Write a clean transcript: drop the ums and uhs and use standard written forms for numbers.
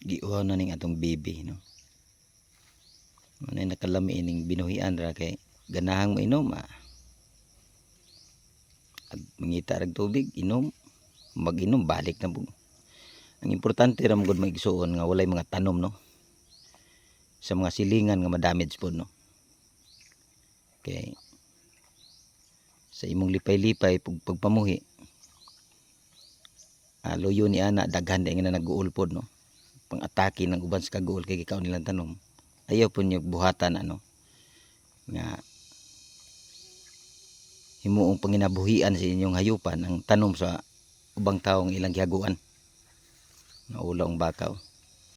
giuhaw na ning atong bibi no. Manay nakalami ning binuhian ra kay ganahang mainom mangita rag tubig inom, mag-inom balik na bug. Ang importante ra magud maigsuon nga walay mga tanom no. Sa mga silingan nga ma-damage pod no. Kay sa imong lipay-lipay pagpamuhi luyo ni ana daghan day nga nag-uol pod no. Pang-atake ng uban sa kaguol kay gikaw nilang tanom. Ayaw po niyo buhatan ano nga himuong panginabuhian sa inyong hayupan ang tanom sa ubang tawo nga ilang gihaguan. Naulaw ang bakaw.